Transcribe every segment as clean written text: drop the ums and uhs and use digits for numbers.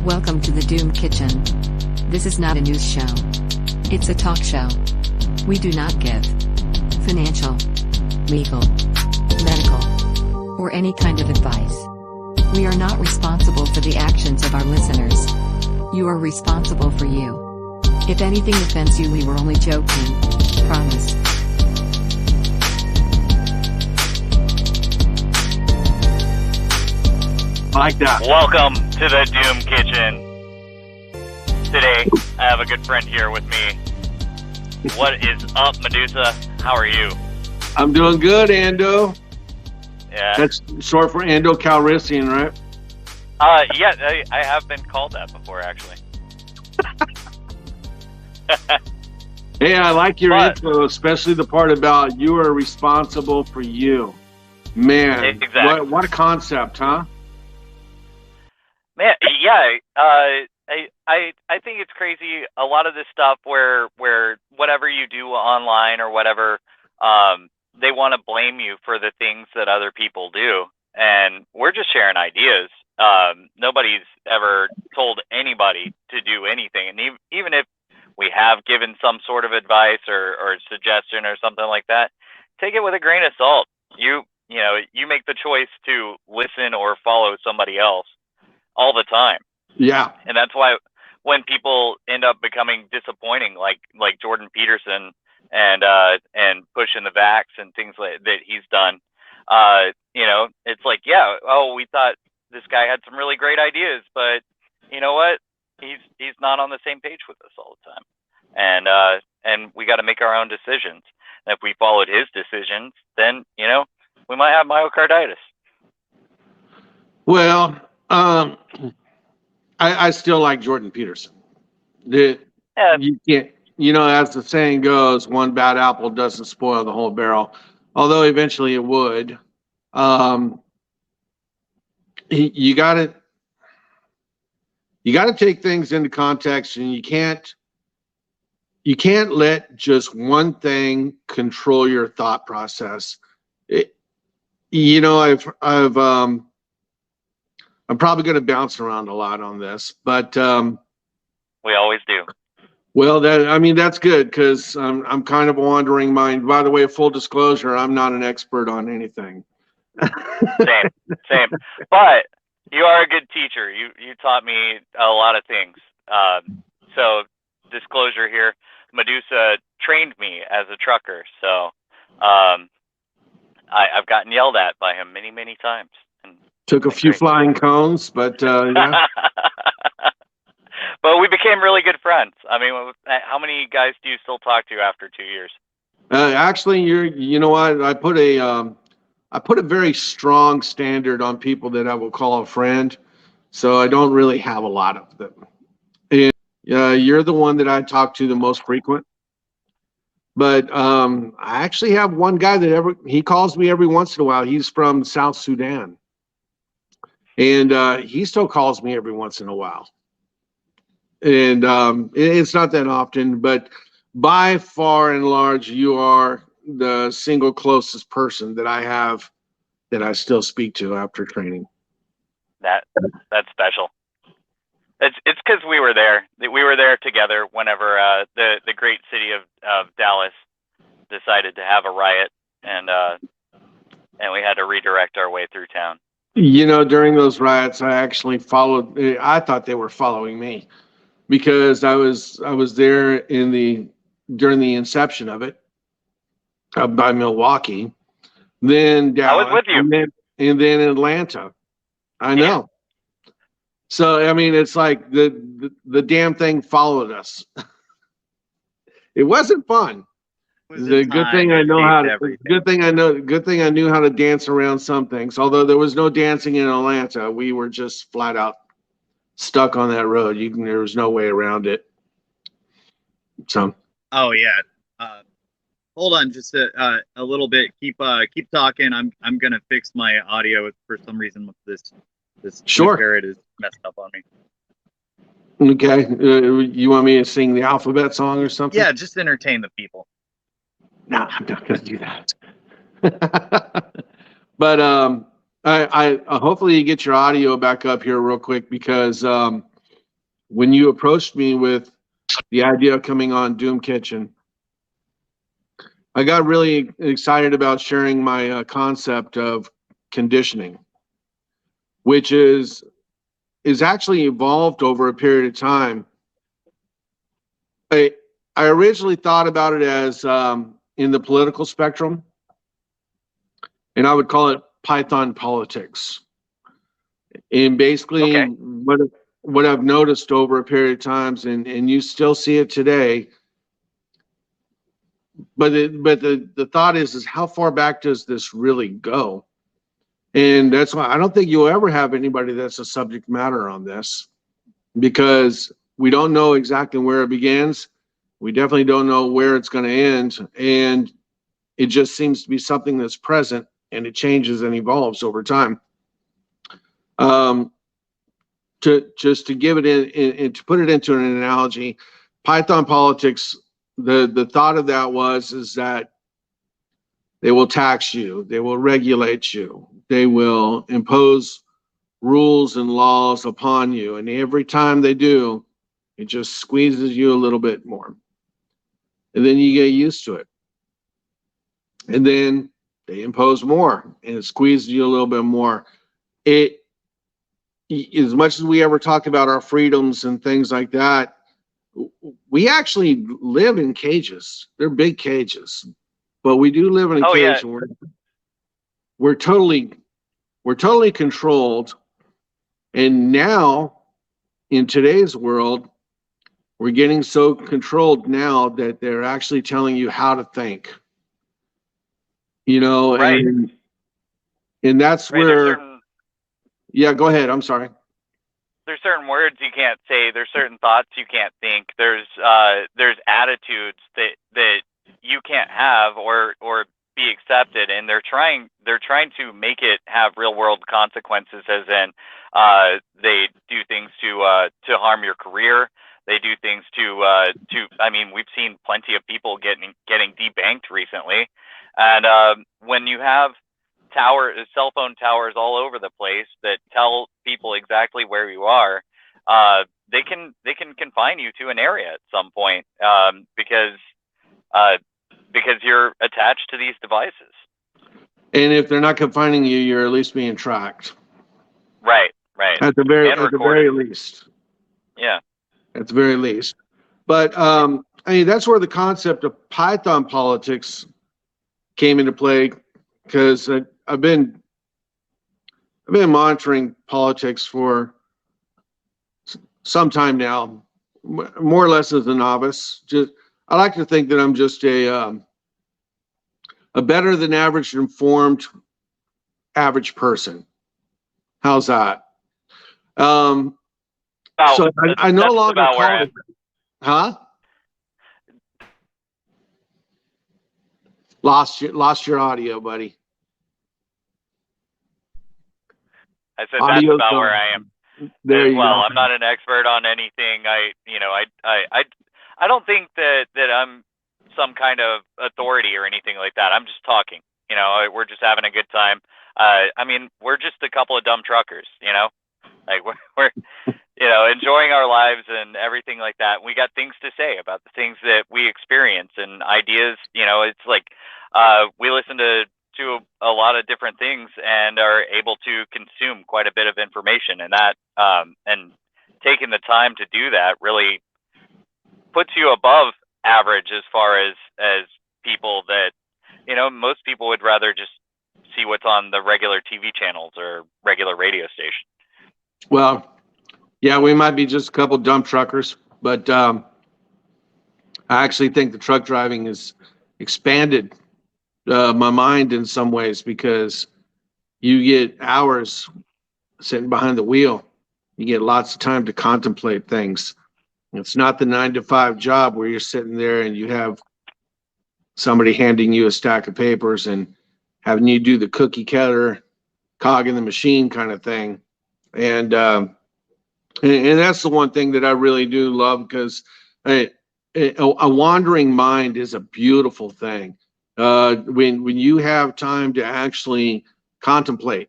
Welcome to the Doom Kitchen. This is not a news show. It's a talk show. We do not give financial, legal, medical, or any kind of advice. We are not responsible for the actions of our listeners. You are responsible for you. If anything offends you, we were only joking. Promise. Like that. Welcome to the Doom Kitchen. Today, I have a good friend here with me. What is up, Medusa? How are you? I'm doing good, Ando. Yeah. That's short for Ando Calrissian, right? Yeah, I have been called that before, actually. Hey, I like your But- intro, especially the part about you are responsible for you. Man, Exactly. what a concept, huh? Man, yeah, I think it's crazy. A lot of this stuff where whatever you do online or whatever, they want to blame you for the things that other people do, and we're just sharing ideas. Nobody's ever told anybody to do anything, and even if we have given some sort of advice or suggestion or something like that, take it with a grain of salt. You make the choice to listen or follow somebody else all the time. Yeah. And that's why when people end up becoming disappointing, like Jordan Peterson and pushing the vax and things like that he's done, it's like, we thought this guy had some really great ideas, but you know what? He's not on the same page with us all the time, and we got to make our own decisions. And if we followed his decisions, then we might have myocarditis. Well, I still like Jordan Peterson. You can't, as the saying goes, one bad apple doesn't spoil the whole barrel, although eventually it would. You got to take things into context, and you can't let just one thing control your thought process. I'm probably going to bounce around a lot on this, but We always do. well, that's good because I'm kind of a wandering mind. By the way, full disclosure, I'm not an expert on anything. Same. But you are a good teacher. You taught me a lot of things. So disclosure here, Medusa trained me as a trucker. So I've gotten yelled at by him many, many times. Took a few flying cones, but yeah. But we became really good friends. I mean, how many guys do you still talk to after 2 years? Actually, you know what? I put a very strong standard on people that I will call a friend, so I don't really have a lot of them. And you're the one that I talk to the most frequent. But I actually have one guy that he calls me every once in a while. He's from South Sudan. And he still calls me every once in a while. And it's not that often, but by far and large, you are the single closest person that I have that I still speak to after training. That's special. It's because we were there. We were there together whenever the great city of Dallas decided to have a riot, and we had to redirect our way through town. During those riots, I actually followed. I thought they were following me because I was there during the inception of it by Milwaukee, then Dallas, I was with you, and then Atlanta. I know. So I mean, it's like the damn thing followed us. It wasn't fun. Good thing I knew how to dance around some things. Although there was no dancing in Atlanta, we were just flat out stuck on that road. There was no way around it. So. Oh yeah. Hold on, just a little bit. Keep talking. I'm gonna fix my audio for some reason. This Sure. parrot is messed up on me. Okay. You want me to sing the alphabet song or something? Yeah, just entertain the people. No, I'm not going to do that. But I hopefully you get your audio back up here real quick because when you approached me with the idea of coming on Doom Kitchen, I got really excited about sharing my concept of conditioning, which is actually evolved over a period of time. I originally thought about it as in the political spectrum, and I would call it Python politics. And basically, Okay. what I've noticed over a period of times, and you still see it today, but the thought is how far back does this really go? And that's why I don't think you'll ever have anybody that's a subject matter on this, because we don't know exactly where it begins. We definitely don't know where it's going to end. And it just seems to be something that's present, and it changes and evolves over time. To give it in to put it into an analogy, Python politics, the thought of that is that they will tax you, they will regulate you, they will impose rules and laws upon you, and every time they do, it just squeezes you a little bit more, and then you get used to it, and then they impose more, and it squeezes you a little bit more. As much as we ever talk about our freedoms and things like that, we actually live in cages. They're big cages, but we do live in a cage where we're totally controlled. And now, in today's world, we're getting so controlled now that they're actually telling you how to think. Right. And that's right. where. Yeah, go ahead. I'm sorry. There's certain words you can't say. There's certain thoughts you can't think. There's attitudes that you can't have or be accepted, and they're trying to make it have real world consequences. As in, they do things to harm your career. They do things to. I mean, we've seen plenty of people getting debanked recently, and when you have cell phone towers all over the place that tell people exactly where you are, they can confine you to an area at some point, because you're attached to these devices. And if they're not confining you, you're at least being tracked. Right. At the very least. Yeah. At the very least. But I mean, that's where the concept of Python politics came into play, because I've been monitoring politics for some time now, more or less as a novice. I like to think that I'm just a better than average informed average person. How's that? So I no longer call it. Huh? Lost your audio, buddy. I said that's about where I am. There you go. I'm not an expert on anything. I don't think that I'm some kind of authority or anything like that. I'm just talking. We're just having a good time. I mean, we're just a couple of dumb truckers. Like we're enjoying our lives and everything like that. We got things to say about the things that we experience and ideas. It's like we listen to a lot of different things and are able to consume quite a bit of information, and that and taking the time to do that really puts you above average as far as people that most people would rather just see what's on the regular TV channels or regular radio station. Well, yeah, we might be just a couple dumb truckers, but I actually think the truck driving has expanded my mind in some ways, because you get hours sitting behind the wheel. You get lots of time to contemplate things. It's not the 9-to-5 job where you're sitting there and you have somebody handing you a stack of papers and having you do the cookie cutter cog in the machine kind of thing. And that's the one thing that I really do love, because a wandering mind is a beautiful thing. When you have time to actually contemplate,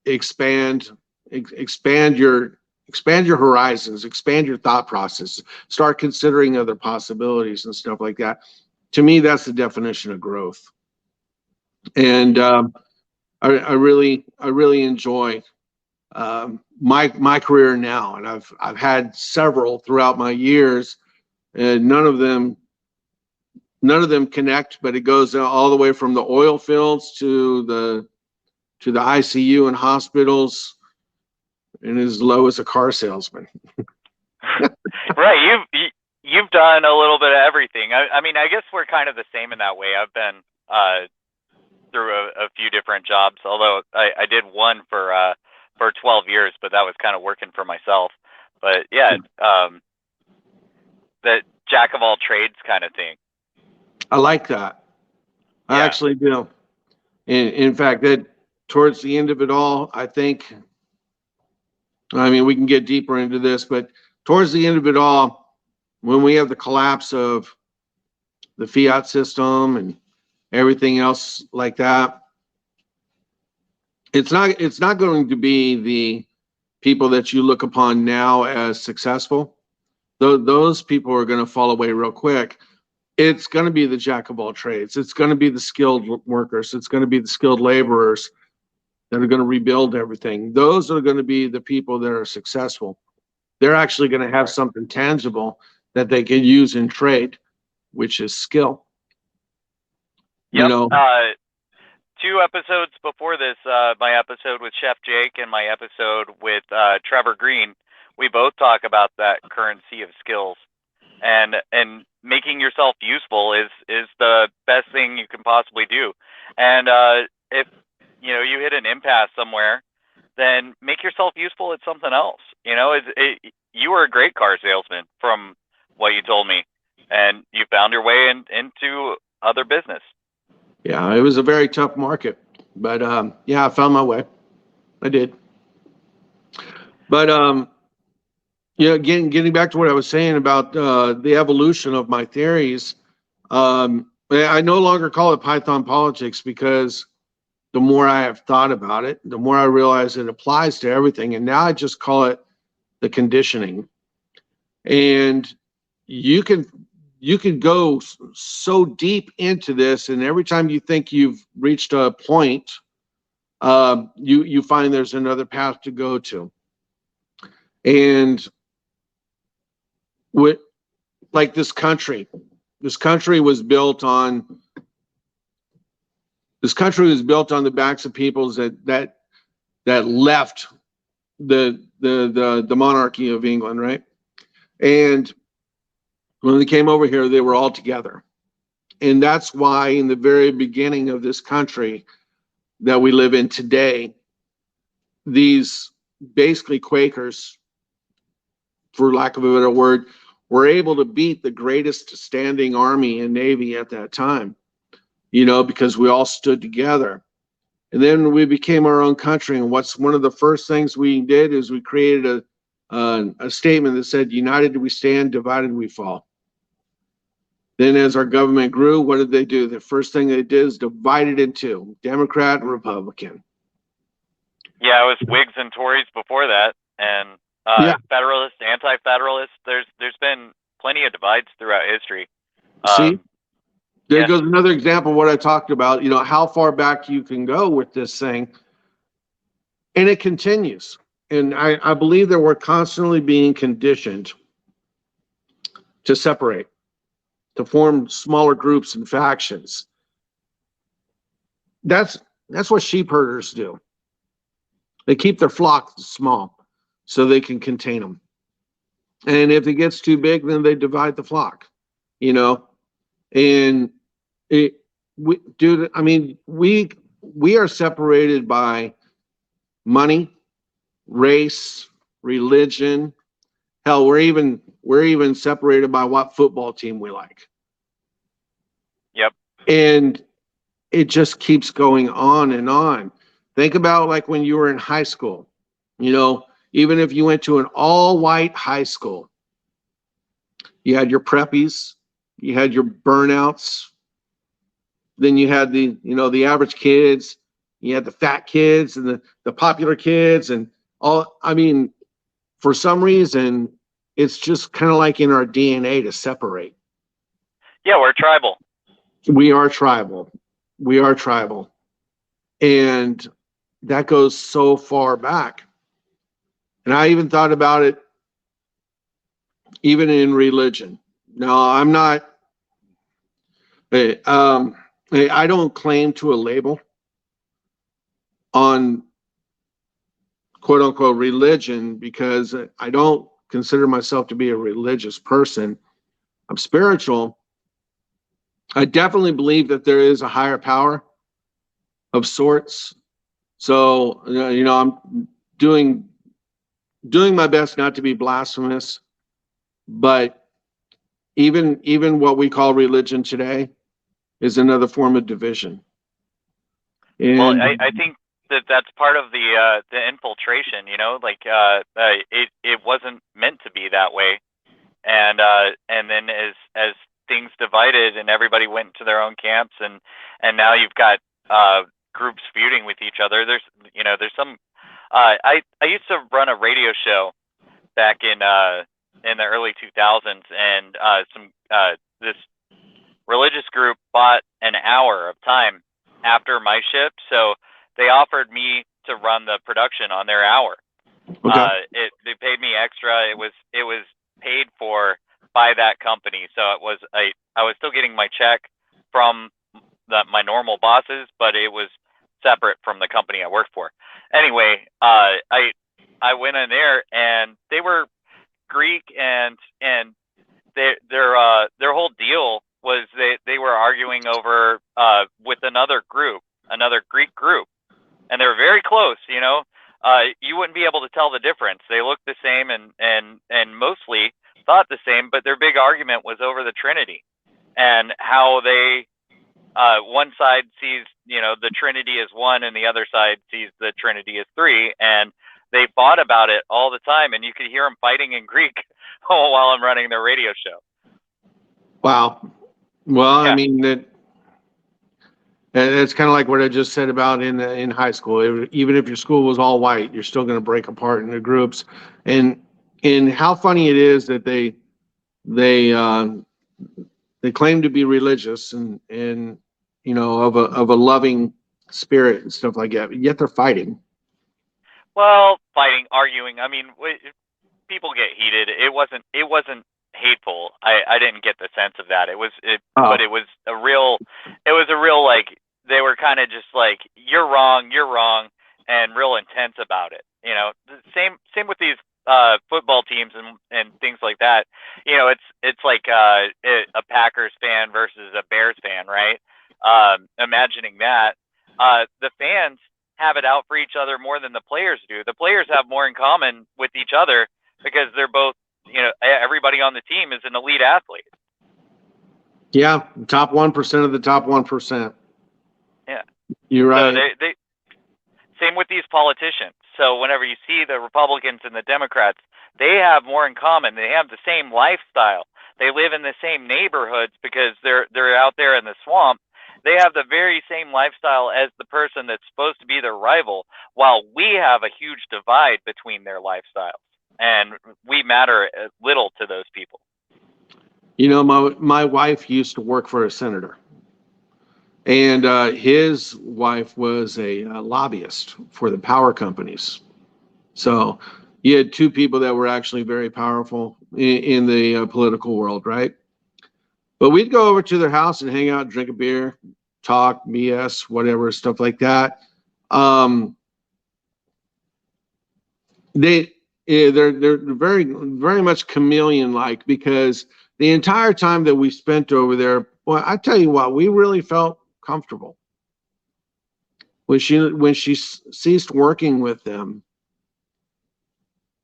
expand your expand your horizons, expand your thought process, start considering other possibilities and stuff like that. To me, that's the definition of growth. And I really enjoy my career now, and I've had several throughout my years, and none of them connect, but it goes all the way from the oil fields to the ICU and hospitals, and as low as a car salesman. Right, you've done a little bit of everything. I mean, I guess we're kind of the same in that way. I've been through a few different jobs, although I did one for 12 years, but that was kind of working for myself. But yeah, the jack of all trades kind of thing. I like that. I actually do. In fact, that towards the end of it all, I think, I mean, we can get deeper into this, but towards the end of it all, when we have the collapse of the fiat system and everything else like that, it's not going to be the people that you look upon now as successful. Those people are going to fall away real quick. It's going to be the jack of all trades. It's going to be the skilled workers. It's going to be the skilled laborers that are going to rebuild everything. Those are going to be the people that are successful. They're actually going to have something tangible that they can use in trade, which is skill. Yep. You know, 2 episodes before this, my episode with Chef Jake and my episode with Trevor Green, we both talk about that currency of skills, and making yourself useful is the best thing you can possibly do. And if you hit an impasse somewhere, then make yourself useful at something else. You were a great car salesman from what you told me, and you found your way into other business. Yeah, it was a very tough market, but I found my way. I did. But getting back to what I was saying about the evolution of my theories, I no longer call it Python politics, because the more I have thought about it, the more I realize it applies to everything. And now I just call it the conditioning. And you can go so deep into this, and every time you think you've reached a point, you find there's another path to go to. And like this country was built on the backs of peoples that left the monarchy of England, right? And when they came over here, they were all together. And that's why in the very beginning of this country that we live in today, these basically Quakers, for lack of a better word, were able to beat the greatest standing army and navy at that time, because we all stood together. And then we became our own country. And what's one of the first things we did is we created a statement that said, "United we stand, divided we fall." Then as our government grew, what did they do? The first thing they did is divide it into Democrat and Republican. Yeah, it was Whigs and Tories before that, and Federalists, anti-Federalists. There's been plenty of divides throughout history. See, there goes another example of what I talked about. How far back you can go with this thing, and it continues. And I believe that we're constantly being conditioned to separate, to form smaller groups and factions. That's what sheep herders do. They keep their flock small so they can contain them. And if it gets too big, then they divide the flock, And we are separated by money, race, religion. Hell, we're even separated by what football team we like. Yep. And it just keeps going on and on. Think about like when you were in high school, even if you went to an all-white high school, you had your preppies, you had your burnouts, then you had the average kids, you had the fat kids and the popular kids and all. I mean, for some reason, it's just kind of like in our DNA to separate. Yeah, we're tribal. We are tribal. We are tribal. And that goes so far back. And I even thought about it even in religion. Now, I'm not, I don't claim to a label on quote unquote religion because I don't consider myself to be a religious person. I'm spiritual. I definitely believe that there is a higher power of sorts. So, I'm doing my best not to be blasphemous, but even what we call religion today is another form of division. And Well, I think that's part of the infiltration. It wasn't meant to be that way, and then as things divided and everybody went to their own camps, and now you've got groups feuding with each other. There's some. I used to run a radio show back in the early 2000s, and this religious group bought an hour of time after my shift, so they offered me to run the production on their hour. okay. They paid me extra. It was paid for by that company, so I was still getting my check from my normal bosses, but it was separate from the company I worked for. Anyway, I went in there, and they were Greek, and their whole deal was they were arguing over with another Greek group, and they were very close. You wouldn't be able to tell the difference. They looked the same and mostly thought the same, but their big argument was over the Trinity and how they one side sees the Trinity as one, and the other side sees the Trinity as three, and they fought about it all the time, and you could hear them fighting in Greek while I'm running their radio show. Wow. Well, Yeah. I mean that's kind of like what I just said about in high school. Even if your school was all white, you're still going to break apart into groups. And how funny it is that they claim to be religious and of a loving spirit and stuff like that, yet they're fighting. Well, fighting, arguing. I mean, people get heated. It wasn't hateful. I didn't get the sense of that. But it was a real like, they were kind of just like, you're wrong, and real intense about it. Same with these football teams and things like that. It's like a Packers fan versus a Bears fan, right? Imagining that, the fans have it out for each other more than the players do. The players have more in common with each other because they're both, everybody on the team is an elite athlete. Yeah, top 1% of the top 1%. Yeah, you're right. So they same with these politicians. So whenever you see the Republicans and the Democrats, they have more in common. They have the same lifestyle. They live in the same neighborhoods because they're out there in the swamp. They have the very same lifestyle as the person that's supposed to be their rival, while we have a huge divide between their lifestyles, and we matter little to those people. My wife used to work for a senator, and his wife was a lobbyist for the power companies. So you had two people that were actually very powerful in the political world, right? But we'd go over to their house and hang out, drink a beer, talk, BS, whatever, stuff like that. They're very, very much chameleon-like, because the entire time that we spent over there, well, I tell you what, we really felt comfortable. When she ceased working with them,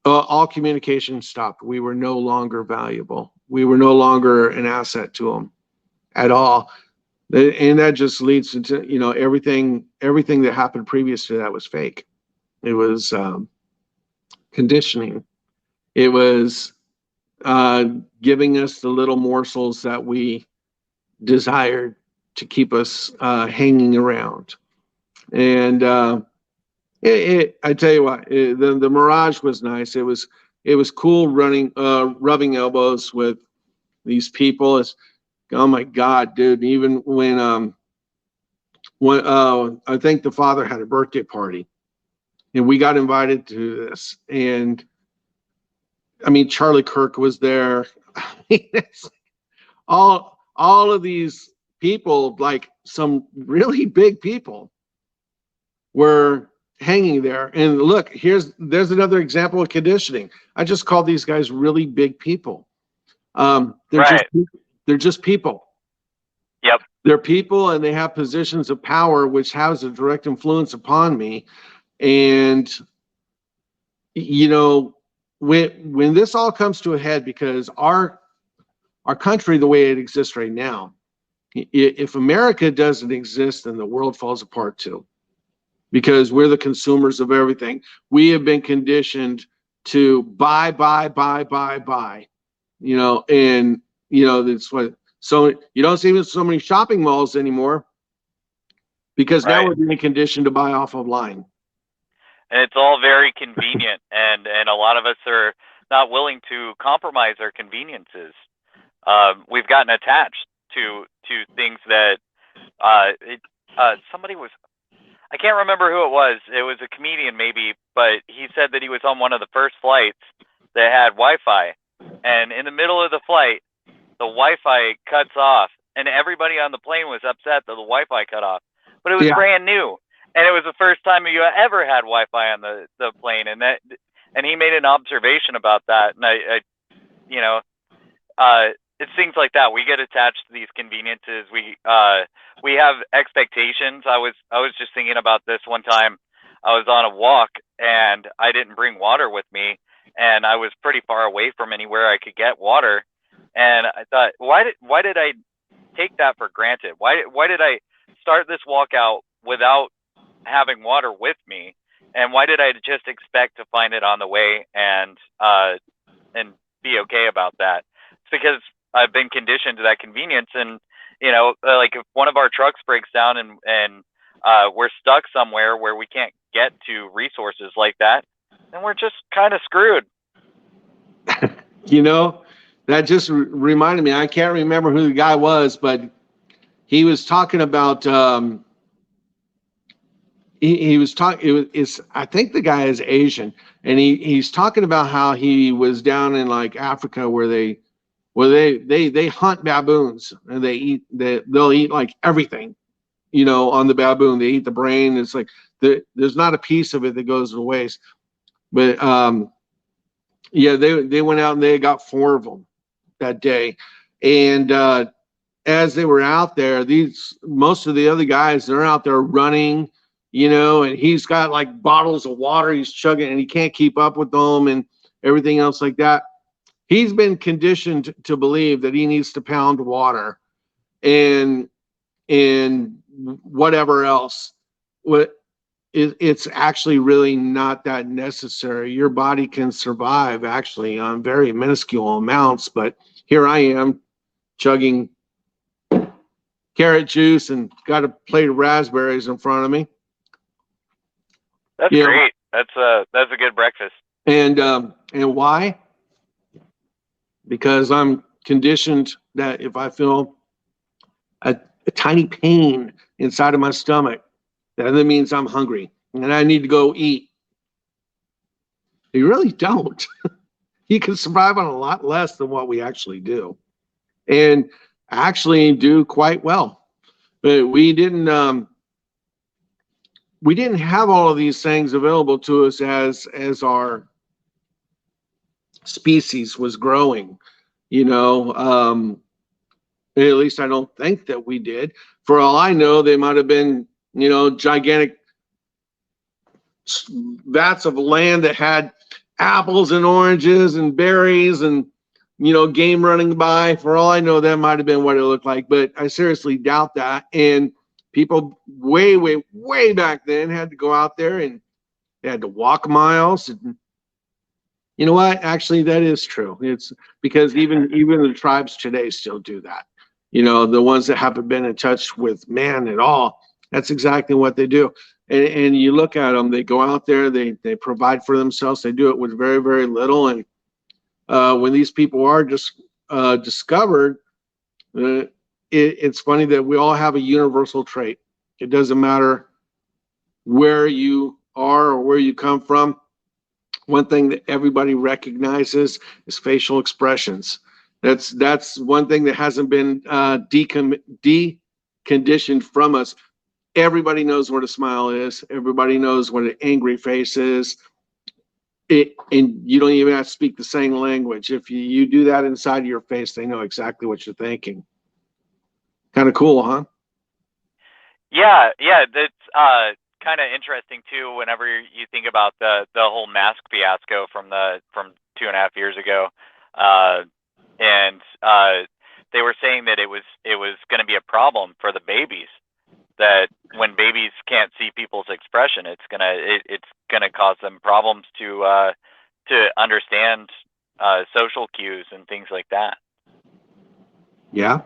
all communication stopped. We were no longer valuable. We were no longer an asset to them at all. And that just leads into, everything that happened previous to that was fake. It was conditioning. It was giving us the little morsels that we desired to keep us hanging around. And I tell you what, the mirage was nice. It was it was cool rubbing elbows with these people. It's, oh my God, dude. Even when I think the father had a birthday party and we got invited to this, and I mean, Charlie Kirk was there. I mean, it's all of these people, like some really big people, were hanging there. And look, there's another example of conditioning. I just call these guys really big people. They're just people. Yep. They're people, and they have positions of power, which has a direct influence upon me. And you know, when this all comes to a head, because our country, the way it exists right now, if America doesn't exist, then the world falls apart too, because we're the consumers of everything. We have been conditioned to buy, you know, and you know, that's what, so you don't see so many shopping malls anymore, because now we're being conditioned to buy off of line. And it's all very convenient, and a lot of us are not willing to compromise our conveniences. We've gotten attached to things that somebody was, I can't remember who it was. It was a comedian maybe, but he said that he was on one of the first flights that had Wi-Fi, and in the middle of the flight, the Wi-Fi cuts off, and everybody on the plane was upset that the Wi-Fi cut off, but it was brand new. And it was the first time you ever had Wi-Fi on the plane, and he made an observation about that. And I you know, it's things like that. We get attached to these conveniences. We have expectations. I was just thinking about this one time. I was on a walk and I didn't bring water with me, and I was pretty far away from anywhere I could get water. And I thought, why did I take that for granted? Why did I start this walk out without having water with me, and why did I just expect to find it on the way and be okay about that? It's because I've been conditioned to that convenience. And you know, like if one of our trucks breaks down and we're stuck somewhere where we can't get to resources like that, then we're just kind of screwed. You know, that just reminded me, I can't remember who the guy was, but he was talking about he was talking, I think the guy is Asian, and he's talking about how he was down in like Africa where they hunt baboons, and they'll eat like everything, you know, on the baboon. They eat the brain. It's like there's not a piece of it that goes to waste. But yeah, they went out and they got 4 of them that day. And as they were out there, most of the other guys, they're out there running, you know, and he's got like bottles of water he's chugging, and he can't keep up with them and everything else like that. He's been conditioned to believe that he needs to pound water and whatever else. It's actually really not that necessary. Your body can survive actually on very minuscule amounts, but here I am chugging carrot juice and got a plate of raspberries in front of me. That's great. That's a good breakfast. And why? Because I'm conditioned that if I feel a tiny pain inside of my stomach, that means I'm hungry and I need to go eat. You really don't. You can survive on a lot less than what we actually do, and actually do quite well. But we didn't have all of these things available to us as our species was growing, you know. At least I don't think that we did. For all I know, they might have been, you know, gigantic vats of land that had apples and oranges and berries and, you know, game running by. For all I know, that might have been what it looked like, but I seriously doubt that. And people way back then had to go out there and they had to walk miles. And you know what? Actually, that is true. It's because even the tribes today still do that. You know, the ones that haven't been in touch with man at all, that's exactly what they do. And you look at them, they go out there, they provide for themselves. They do it with very, very little. And when these people are just discovered, it's funny that we all have a universal trait. It doesn't matter where you are or where you come from. One thing that everybody recognizes is facial expressions. That's one thing that hasn't been deconditioned from us. Everybody knows what a smile is. Everybody knows what an angry face is. And you don't even have to speak the same language. If you do that inside of your face, they know exactly what you're thinking. Kind of cool, huh? Yeah, that's kind of interesting too. Whenever you think about the whole mask fiasco from 2.5 years ago, and they were saying that it was going to be a problem for the babies. That when babies can't see people's expression, it's gonna cause them problems to understand social cues and things like that. Yeah.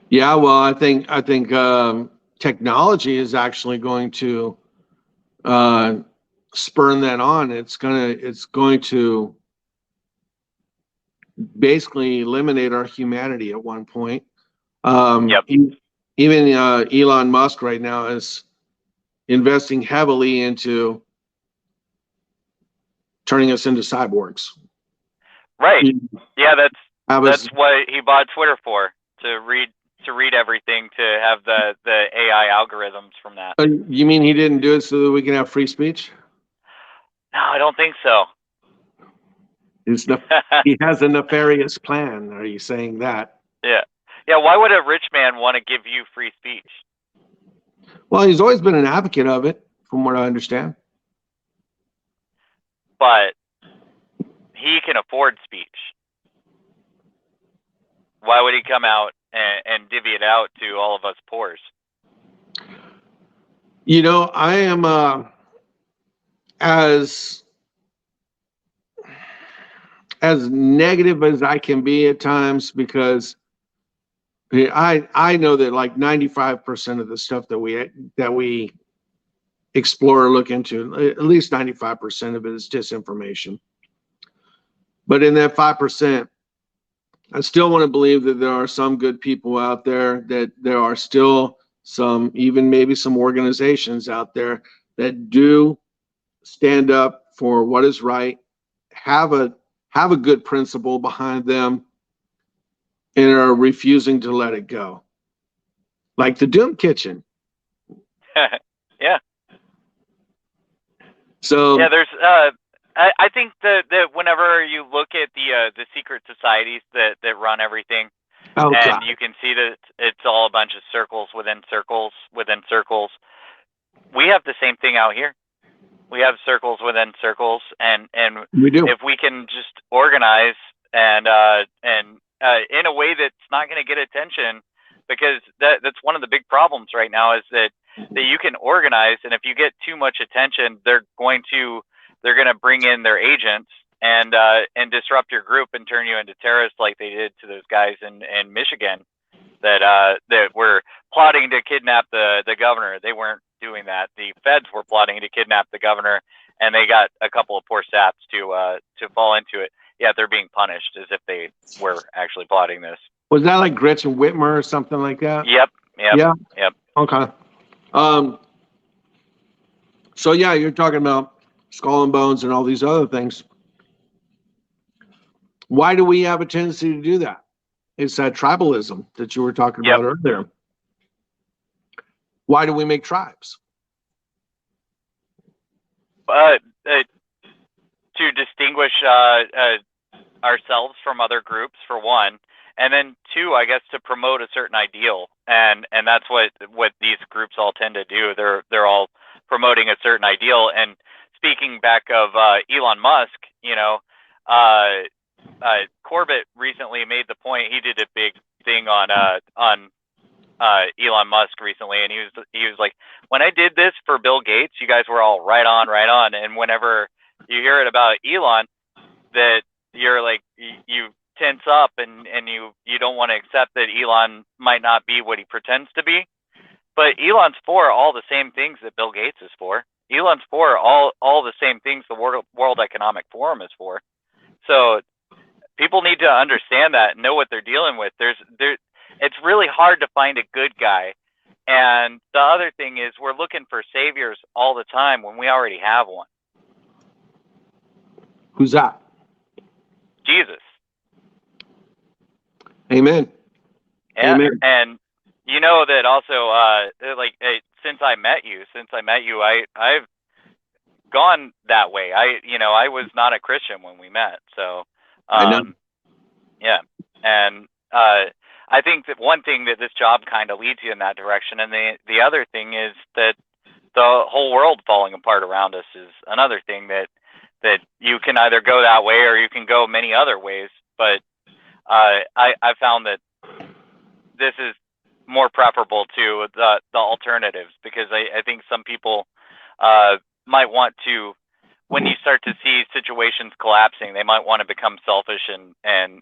Yeah, well, I think technology is actually going to spurn that on. It's going to basically eliminate our humanity at one point. Yep. Even Elon Musk right now is investing heavily into turning us into cyborgs. Right. Yeah, that's was, what he bought Twitter for, to read everything, to have the AI algorithms from that. You mean he didn't do it so that we can have free speech? No, I don't think so. He has a nefarious plan. Are you saying that? Yeah. Why would a rich man want to give you free speech? Well, he's always been an advocate of it, from what I understand. But he can afford speech. Why would he come out and divvy it out to all of us poors? You know, I am as negative as I can be at times, because I know that like 95% of the stuff that we explore or look into, at least 95% of it is disinformation. But in that 5%, I still want to believe that there are some good people out there, that there are still even maybe some organizations out there that do stand up for what is right, have a good principle behind them, and are refusing to let it go. Like the Doom Kitchen. Yeah. So yeah, there's I think that whenever you look at the secret societies that run everything, and God. you can see that it's all a bunch of circles within circles within circles. We have the same thing out here. We have circles within circles, and we do. If we can just organize and in a way that's not going to get attention, because that's one of the big problems right now, is that you can organize, and if you get too much attention, they're going to bring in their agents and disrupt your group and turn you into terrorists, like they did to those guys in Michigan that were plotting to kidnap the governor. They weren't doing that. The feds were plotting to kidnap the governor, and they got a couple of poor saps to fall into it. Yeah, they're being punished as if they were actually plotting this. Was that like Gretchen Whitmer or something like that? Yep. Yeah. Yep. Okay. So yeah, you're talking about Skull and Bones and all these other things. Why do we have a tendency to do that? It's that tribalism that you were talking about earlier. Why do we make tribes? To distinguish ourselves from other groups, for one, and then two, I guess, to promote a certain ideal, and that's what these groups all tend to do. They're all promoting a certain ideal. And speaking back of Elon Musk, Corbett recently made the point. He did a big thing on Elon Musk recently, and he was like, when I did this for Bill Gates, you guys were all right on. And whenever you hear it about Elon, that you're like, you tense up and you don't want to accept that Elon might not be what he pretends to be. But Elon's for all the same things that Bill Gates is for. Elon's for all the same things the World Economic Forum is for. So people need to understand that and know what they're dealing with. It's really hard to find a good guy. And the other thing is we're looking for saviors all the time when we already have one. Who's that? Jesus. Amen. Yeah. Amen. And you know that also, since I met you, I've gone that way. I was not a Christian when we met. So, I know. yeah. And, I think that one thing that this job kind of leads you in that direction. And the other thing is that the whole world falling apart around us is another thing that you can either go that way or you can go many other ways. But, I found that this is more preferable to the alternatives, because I think some people might want to, when you start to see situations collapsing, they might want to become selfish and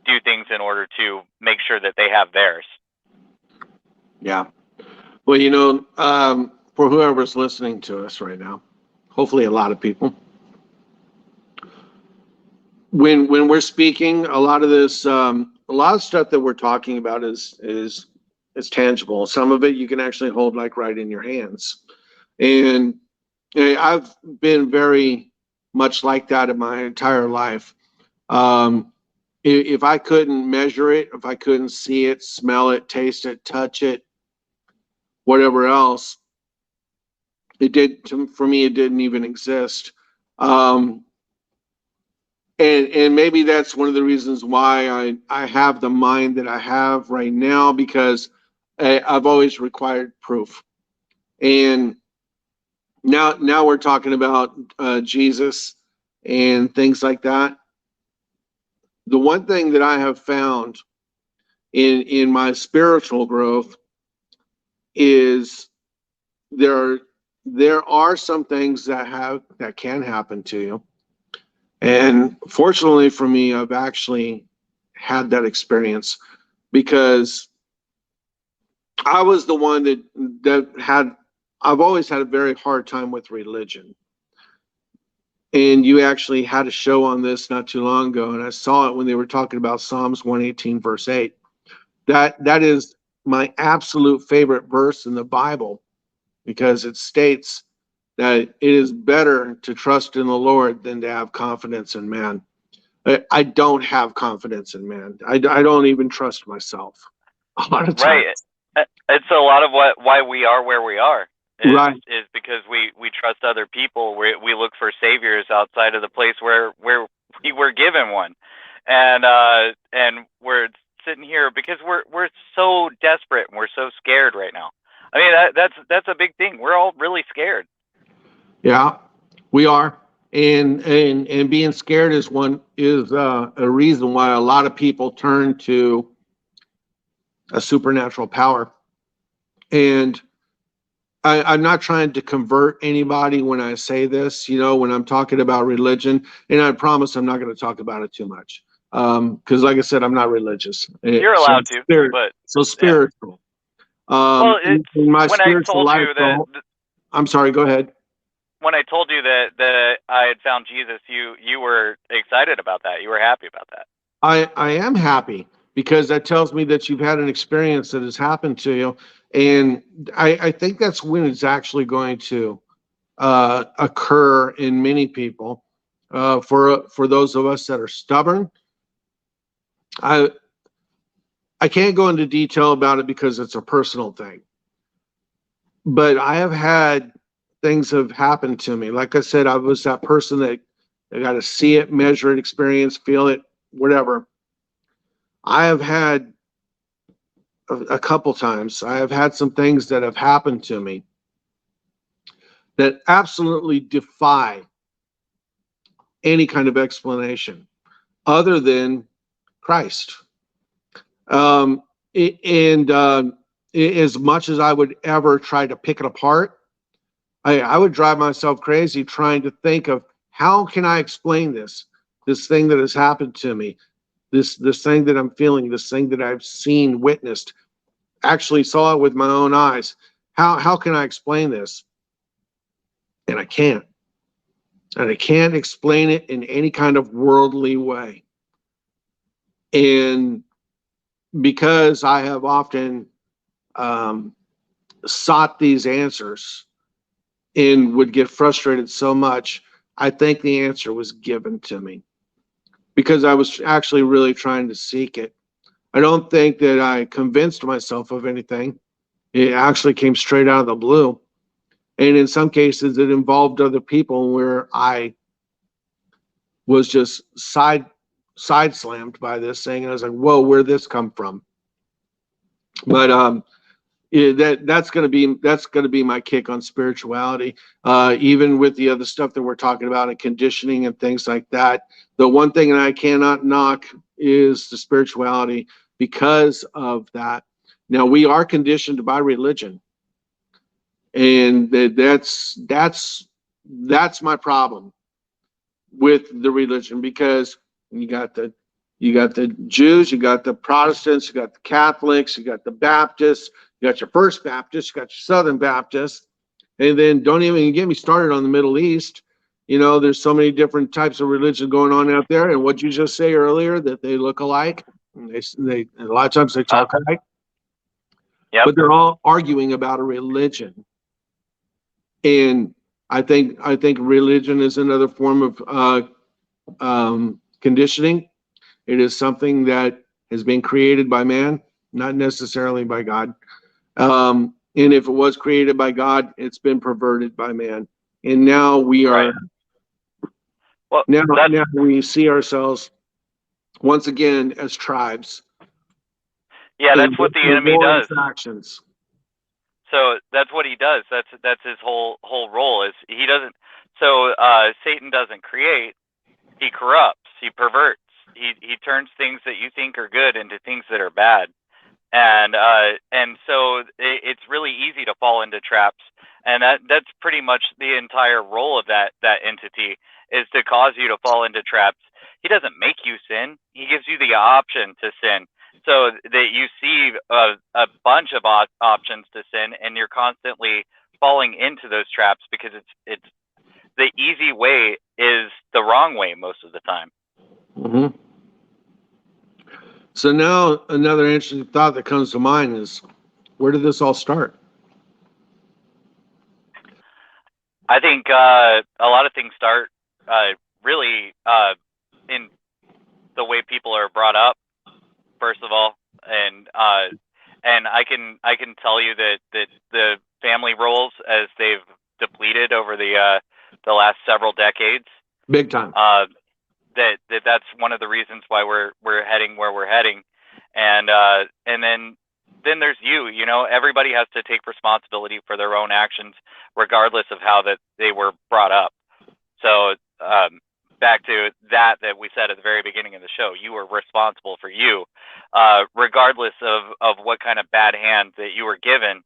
do things in order to make sure that they have theirs. Yeah. Well, for whoever's listening to us right now, hopefully a lot of people, when we're speaking, a lot of this, a lot of stuff that we're talking about is tangible. Some of it you can actually hold like right in your hands. And I've been very much like that in my entire life. If I couldn't measure it, if I couldn't see it, smell it, taste it, touch it, whatever else, for me, it didn't even exist. And maybe that's one of the reasons why I have the mind that I have right now, because I've always required proof. And now we're talking about Jesus and things like that. The one thing that I have found in my spiritual growth is there are some things that can happen to you. And fortunately for me, I've actually had that experience, because I was the one I've always had a very hard time with religion. And you actually had a show on this not too long ago, and I saw it when they were talking about Psalms 118, verse 8. That is my absolute favorite verse in the Bible, because it states that it is better to trust in the Lord than to have confidence in man. I don't have confidence in man. I don't even trust myself a lot of times. Right. It's a lot of why we are where we are. Right. Is because we trust other people. We look for saviors outside of the place where we were given one, and we're sitting here because we're so desperate and we're so scared right now. I mean, that's a big thing. We're all really scared. Yeah, we are, and being scared is a reason why a lot of people turn to a supernatural power. And I'm not trying to convert anybody when I say this, when I'm talking about religion, and I promise I'm not going to talk about it too much. Because like I said, I'm not religious. You're allowed to, but so spiritual. Yeah. Well, in my when spiritual I told life, you that, I'm sorry, go ahead. When I told you that I had found Jesus, you were excited about that. You were happy about that. I am happy, because that tells me that you've had an experience that has happened to you. And I think that's when it's actually going to occur in many people. For those of us that are stubborn, I can't go into detail about it because it's a personal thing. But I have had things have happened to me. Like I said, I was that person that got to see it, measure it, experience, feel it, whatever. I have had a couple times, I have had some things that have happened to me that absolutely defy any kind of explanation other than Christ. As much as I would ever try to pick it apart, I would drive myself crazy trying to think of, how can I explain this thing that has happened to me, this thing that I'm feeling, this thing that I've seen, witnessed, actually saw it with my own eyes. How can I explain this? And I can't. and I can't explain it in any kind of worldly way. And because I have often sought these answers and would get frustrated so much, I think the answer was given to me because I was actually really trying to seek it. I don't think that I convinced myself of anything. It actually came straight out of the blue. And in some cases, it involved other people where I was just side slammed by this thing. And I was like, whoa, where'd this come from? But yeah, that's gonna be my kick on spirituality. Even with the other stuff that we're talking about and conditioning and things like that. The one thing that I cannot knock is the spirituality because of that. Now we are conditioned by religion, and that's my problem with the religion, because you got the Jews, you got the Protestants, you got the Catholics, you got the Baptists, you got your First Baptist, you got your Southern Baptist, and then don't even get me started on the Middle East. You know, there's so many different types of religion going on out there, and what you just say earlier, that they look alike, they a lot of times they talk alike, but they're all arguing about a religion. And I think religion is another form of conditioning. It is something that has been created by man, not necessarily by God. And if it was created by God, it's been perverted by man. And now we are, well, now we see ourselves once again as tribes. Yeah, that's what the enemy does. Factions. So that's what he does. That's his whole role is he doesn't. So Satan doesn't create. He corrupts. He perverts. He turns things that you think are good into things that are bad. And so it's really easy to fall into traps. And that's pretty much the entire role of that entity, is to cause you to fall into traps. He doesn't make you sin. He gives you the option to sin, so that you see a bunch of options to sin, and you're constantly falling into those traps because it's the easy way is the wrong way most of the time. Mm-hmm. So now another interesting thought that comes to mind is, where did this all start? I think a lot of things start really in the way people are brought up, first of all, and I can tell you that the family roles, as they've depleted over the last several decades, big time. That's one of the reasons why we're heading where we're heading, and then there's you know, everybody has to take responsibility for their own actions, regardless of how that they were brought up. So back to that we said at the very beginning of the show, you are responsible for you, regardless of what kind of bad hand that you were given,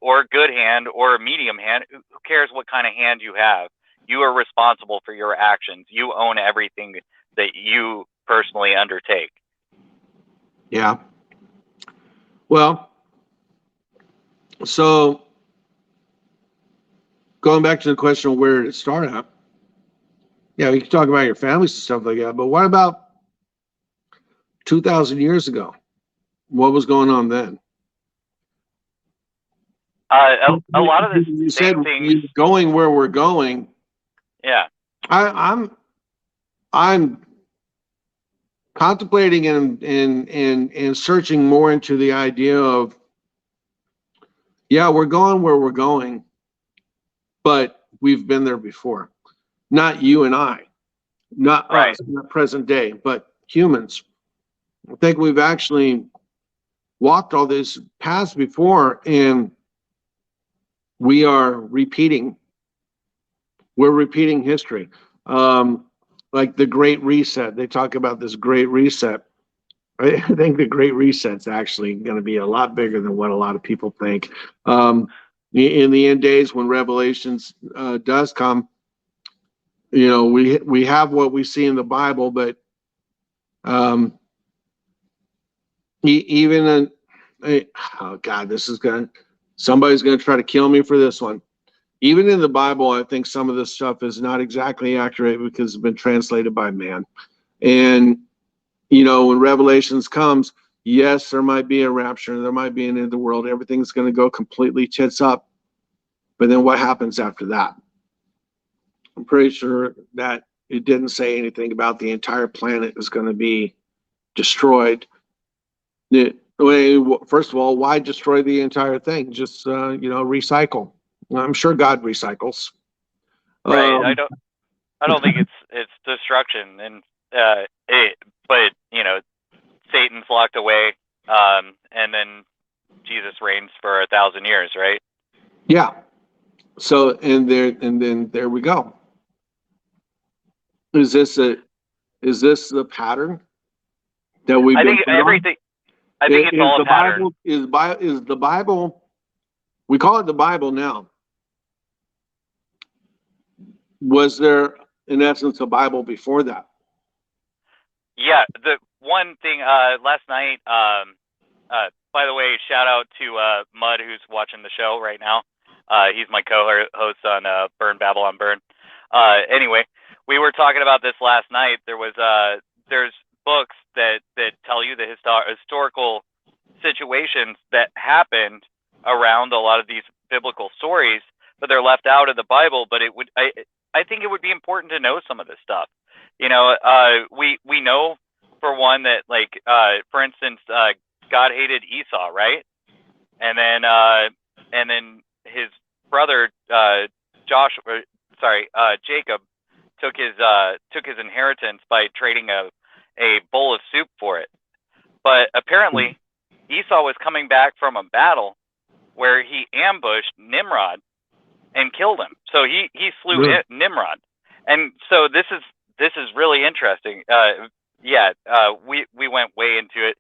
or good hand or a medium hand. Who cares what kind of hand you have? You are responsible for your actions. You own everything that you personally undertake. Yeah. Well, so going back to the question of where did it start at? Yeah, we can talk about your families and stuff like that, but what about 2,000 years ago? What was going on then? A lot of You same said things. Going where we're going. Yeah. I'm contemplating and searching more into the idea of, yeah, we're going where we're going, but we've been there before. Not you and I, not right. us, not present day, but humans. I think we've actually walked all these paths before, and we are repeating. We're repeating history. Like the Great Reset. They talk about this Great Reset. I think the Great Reset's actually going to be a lot bigger than what a lot of people think. In the end days, when Revelations does come, you know, we have what we see in the Bible, but even oh God, somebody's going to try to kill me for this one. even in the Bible, I think some of this stuff is not exactly accurate because it's been translated by man. And, you know, when Revelations comes, yes, there might be a rapture, there might be an end of the world, everything's going to go completely tits up. But then what happens after that? I'm pretty sure that it didn't say anything about the entire planet is going to be destroyed. First of all, why destroy the entire thing? Just, you know, recycle. I'm sure God recycles. Right. I don't think it's destruction, and but you know, Satan's locked away, and then Jesus reigns for 1,000 years, right? Yeah. So and then there we go. Is this the pattern that we've I been think put on? everything. I think it's all a pattern. Is the Bible? We call it the Bible now. Was there, in essence, a Bible before that? Yeah, the one thing last night. By the way, shout out to Mud, who's watching the show right now. He's my co-host on Burn Babylon Burn. Anyway, we were talking about this last night. There's books that tell you the historical situations that happened around a lot of these biblical stories, but they're left out of the Bible. But I think it would be important to know some of this stuff. You know, we know, for one, that, like, for instance, God hated Esau, right? And then his brother Jacob took his inheritance by trading a bowl of soup for it. But apparently Esau was coming back from a battle where he ambushed Nimrod and killed him. So he slew Nimrod. And so this is really interesting. We went way into it.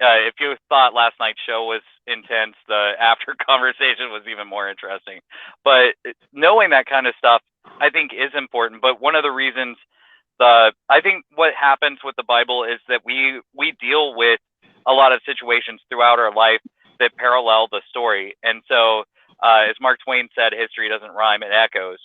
If you thought last night's show was intense, the after conversation was even more interesting. But knowing that kind of stuff, I think, is important. But one of the reasons, I think what happens with the Bible is that we deal with a lot of situations throughout our life that parallel the story. And so, as Mark Twain said, history doesn't rhyme, it echoes.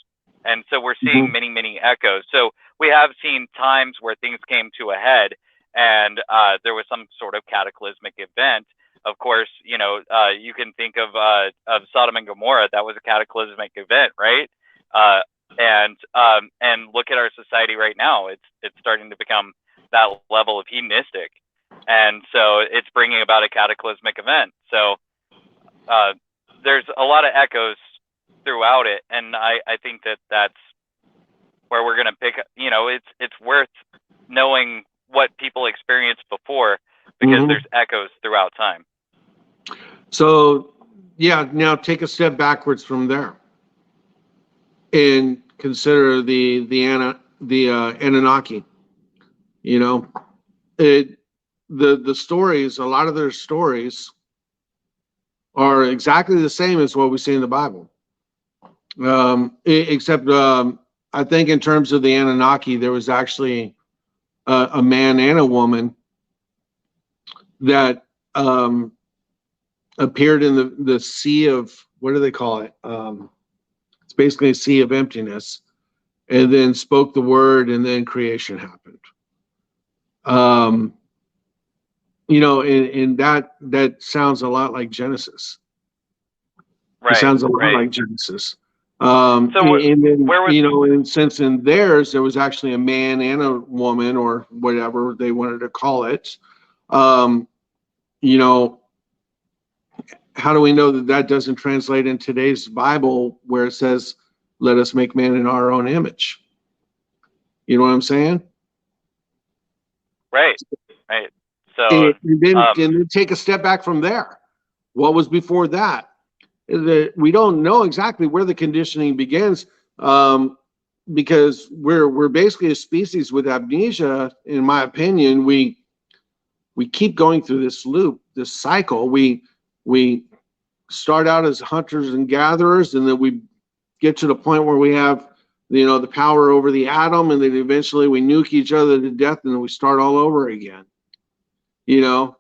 And so we're seeing many, many echoes. So we have seen times where things came to a head, and there was some sort of cataclysmic event. Of course, you know, you can think of Sodom and Gomorrah. That was a cataclysmic event, right? And look at our society right now. It's starting to become that level of hedonistic, and so it's bringing about a cataclysmic event. So there's a lot of echoes throughout it, and I think that's where we're going to pick. You know, it's worth knowing what people experienced before, because there's echoes throughout time. So, yeah, now take a step backwards from there and consider the Anunnaki. You know, the stories, a lot of their stories are exactly the same as what we see in the Bible. Except I think in terms of the Anunnaki, there was actually a man and a woman that appeared in the sea of, what do they call it? It's basically a sea of emptiness, and then spoke the word, and then creation happened. You know, and that sounds a lot like Genesis. Right. It sounds a lot like Genesis. So and then, where was, you know, and since in theirs there was actually a man and a woman, or whatever they wanted to call it, you know, how do we know that doesn't translate in today's Bible where it says, "Let us make man in our own image"? You know what I'm saying? Right. So and then take a step back from there. What was before that? We don't know exactly where the conditioning begins, because we're basically a species with amnesia. In my opinion, we keep going through this loop, this cycle. We start out as hunters and gatherers, and then we get to the point where we have, you know, the power over the atom, and then eventually we nuke each other to death, and then we start all over again. You know,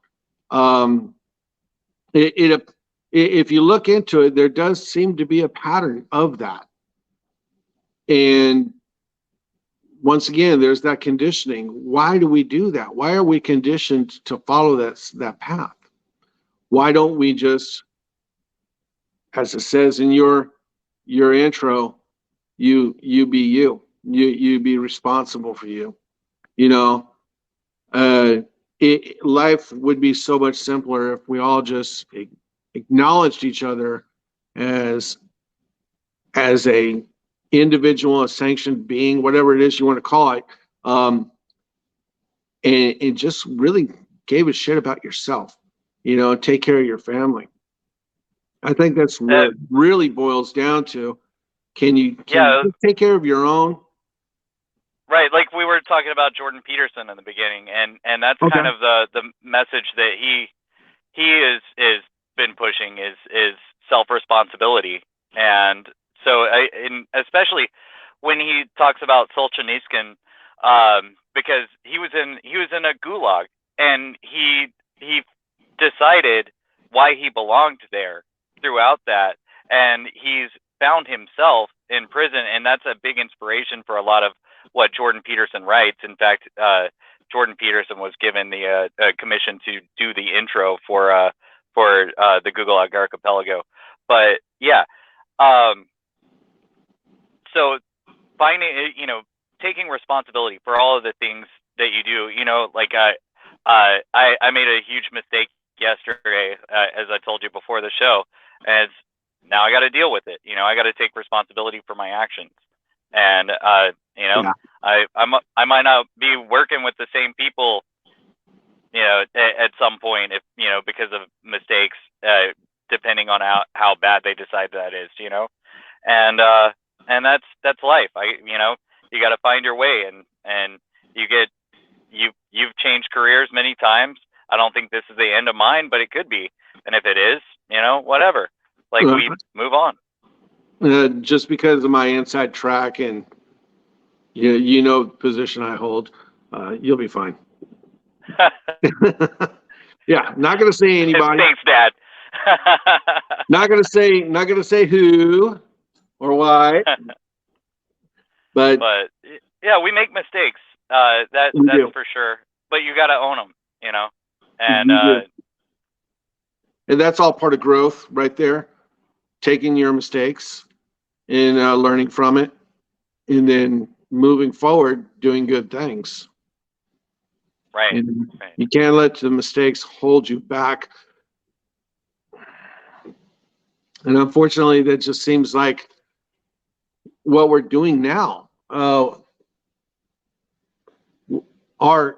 it if you look into it, there does seem to be a pattern of that. And once again, there's that conditioning. Why do we do that? Why are we conditioned to follow that path? Why don't we just, as it says in your intro, you be you. You be responsible for you. You know, life would be so much simpler if we all just acknowledged each other as a individual, a sanctioned being, whatever it is you want to call it, and just really gave a shit about yourself. You know, take care of your family. I think that's what it really boils down to. Can you take care of your own? Right, like we were talking about Jordan Peterson in the beginning, and that's kind of the message that he is been pushing is self-responsibility. And so especially when he talks about Solzhenitsyn, because he was in a gulag, and he decided why he belonged there throughout that, and he's found himself in prison, and that's a big inspiration for a lot of what Jordan Peterson writes. In fact, Jordan Peterson was given the commission to do the intro for the Gulag Archipelago. But yeah, so finding, taking responsibility for all of the things that you do. Like I made a huge mistake yesterday, as I told you before the show, and now I got to deal with it. I got to take responsibility for my actions. And I might not be working with the same people, at some point, if because of mistakes, depending on how bad they decide that is, and that's life. You got to find your way, and you've changed careers many times. I don't think this is the end of mine, but it could be, and if it is, whatever. Like, we move on. Just because of my inside track and the position I hold, you'll be fine. Yeah, not gonna say anybody. Thanks, Dad. not gonna say who or why. But yeah, we make mistakes. That's for sure. But you got to own them, and that's all part of growth, right there. Taking your mistakes and learning from it, and then moving forward, doing good things. Right. Right. You can't let the mistakes hold you back. And unfortunately, that just seems like what we're doing now. Our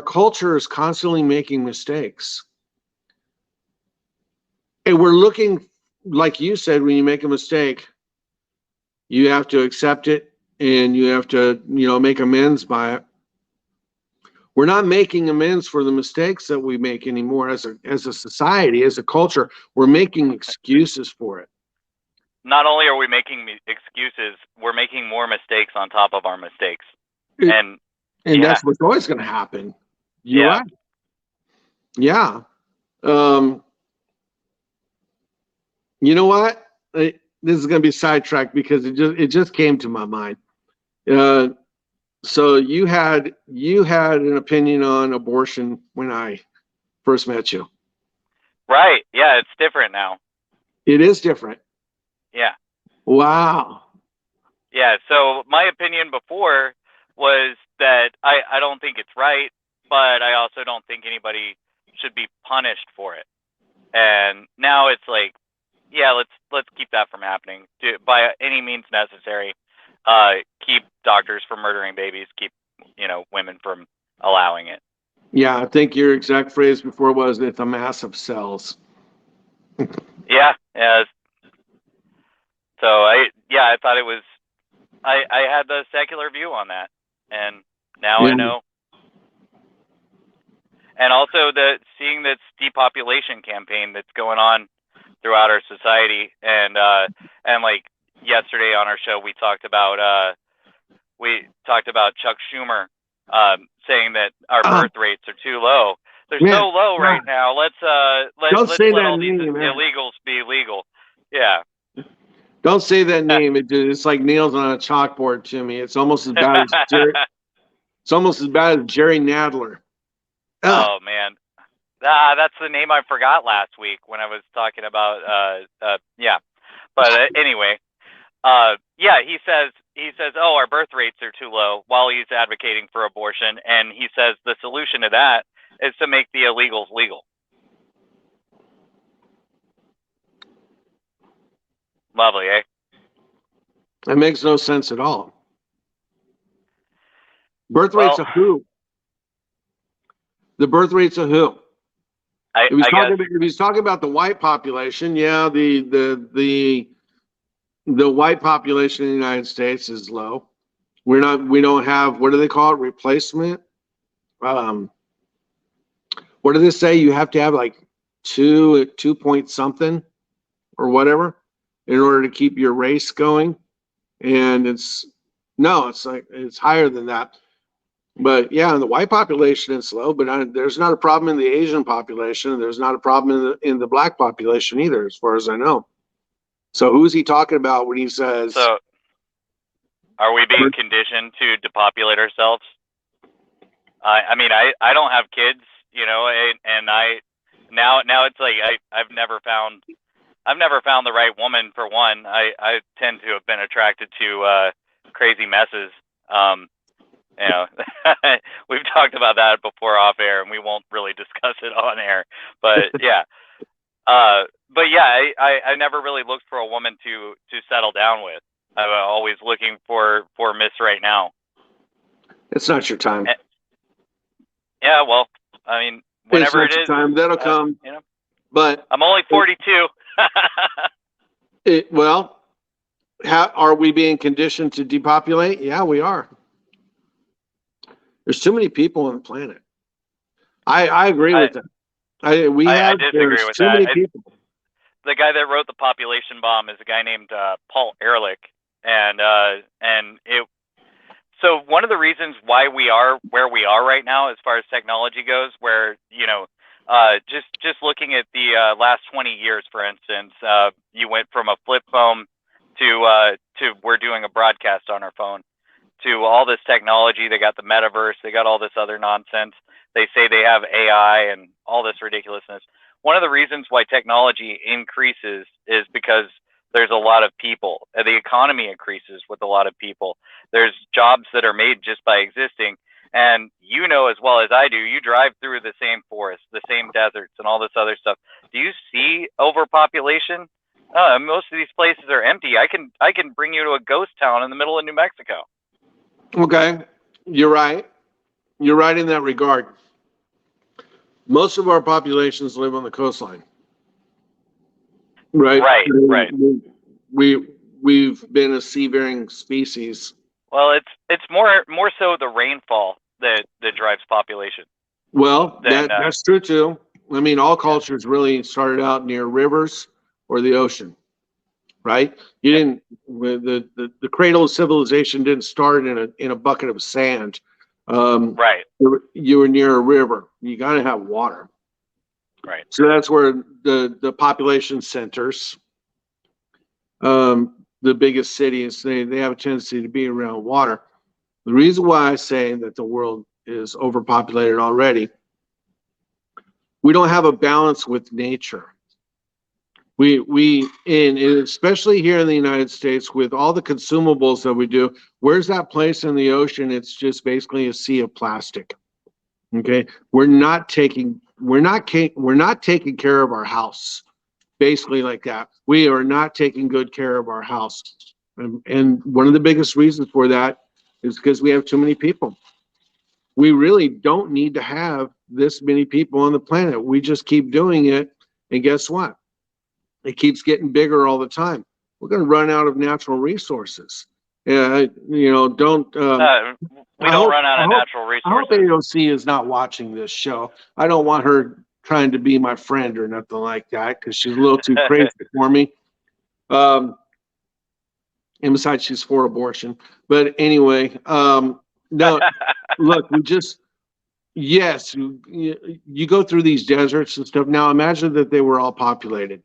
culture is constantly making mistakes. And we're looking, like you said, when you make a mistake, you have to accept it and you have to, make amends by it. We're not making amends for the mistakes that we make anymore as a society, as a culture. We're making excuses for it. Not only are we making excuses, we're making more mistakes on top of our mistakes. And that's what's always going to happen. You're right. Yeah. You know what? This is going to be sidetracked because it just came to my mind. So you had an opinion on abortion when I first met you. Right. Yeah, it's different now. It is different. Yeah. Wow. Yeah, so my opinion before was that I don't think it's right, but I also don't think anybody should be punished for it. And now it's like, yeah, let's keep that from happening by any means necessary. Keep doctors from murdering babies. Keep women from allowing it. Yeah, I think your exact phrase before was, "It's a mass of cells." Yeah. So I thought it was. I had the secular view on that, and now I know. And also seeing this depopulation campaign that's going on throughout our society, and like yesterday on our show we talked about Chuck Schumer saying that our birth rates are too low. They're Yeah. so low right now. Let's Don't let's say let that all these name, man. illegals be legal. Yeah. Don't say that name. It's like nails on a chalkboard to me. It's almost as bad as Jerry. It's almost as bad as Jerry Nadler. Ugh. Oh man. That's the name I forgot last week when I was talking about yeah. But anyway, yeah, he says, oh, our birth rates are too low while he's advocating for abortion, and he says the solution to that is to make the illegals legal. Lovely, eh? That makes no sense at all. Birth rates of who? The birth rates of who? If he's talking about the white population, yeah, the white population in the United States is low. We don't have, what do they call it? Replacement. What do they say? You have to have like 2 point something or whatever in order to keep your race going. And it's higher than that. But yeah, in the white population, it's low. But there's not a problem in the Asian population. There's not a problem in the black population either, as far as I know. So who's he talking about when he says? So, are we being conditioned to depopulate ourselves? I mean, I don't have kids, you know, and now it's like I've never found the right woman for one. I tend to have been attracted to crazy messes. You know, we've talked about that before off air, and we won't really discuss it on air. But yeah, I never really looked for a woman to settle down with. I'm always looking for Miss Right Now. It's not your time. Yeah, well, I mean, whenever it is, time, that'll come. You know, but I'm only 42. Are we being conditioned to depopulate? Yeah, we are. There's too many people on the planet. I agree with that. I disagree with too many people. The guy that wrote The Population Bomb is a guy named Paul Ehrlich, and so one of the reasons why we are where we are right now, as far as technology goes, where just looking at the last 20 years, for instance, you went from a flip phone to we're doing a broadcast on our phone, to all this technology. They got the metaverse, they got all this other nonsense. They say they have AI and all this ridiculousness. One of the reasons why technology increases is because there's a lot of people. The economy increases with a lot of people. There's jobs that are made just by existing. And you know as well as I do, you drive through the same forests, the same deserts, and all this other stuff. Do you see overpopulation? Most of these places are empty. I can bring you to a ghost town in the middle of New Mexico. Okay, you're right. You're right in that regard. Most of our populations live on the coastline. Right. Right. We've been a seafaring species. Well, it's more so the rainfall that drives population. Well, that's true too. I mean, all cultures really started out near rivers or the ocean, right? You didn't. The cradle of civilization didn't start in a bucket of sand. Right. You were near a river. You got to have water. Right. So that's where the population centers, the biggest cities, they have a tendency to be around water. The reason why I say that the world is overpopulated already, we don't have a balance with nature. Especially here in the United States, with all the consumables that we do, where's that place in the ocean? It's just basically a sea of plastic. Okay, we're not taking care of our house, basically like that. We are not taking good care of our house, and one of the biggest reasons for that is because we have too many people. We really don't need to have this many people on the planet. We just keep doing it, and guess what? It keeps getting bigger all the time. We're going to run out of natural resources. Don't. We don't run out of natural resources. I hope AOC is not watching this show. I don't want her trying to be my friend or nothing like that, because she's a little too crazy for me. And besides, she's for abortion. But anyway, no, look, yes, you go through these deserts and stuff. Now imagine that they were all populated.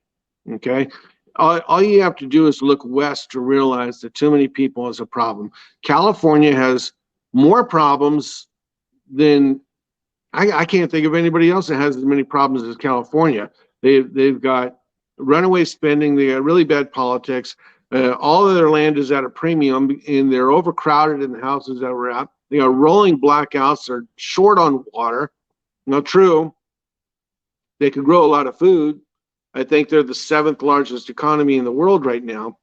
Okay. All you have to do is look west to realize that too many people is a problem. California has more problems than I can't think of anybody else that has as many problems as California. They've got runaway spending. They got really bad politics. All of their land is at a premium, and they're overcrowded in the houses that we're at. They got rolling blackouts. They're short on water. Now, true, they could grow a lot of food. I think they're the seventh largest economy in the world right now.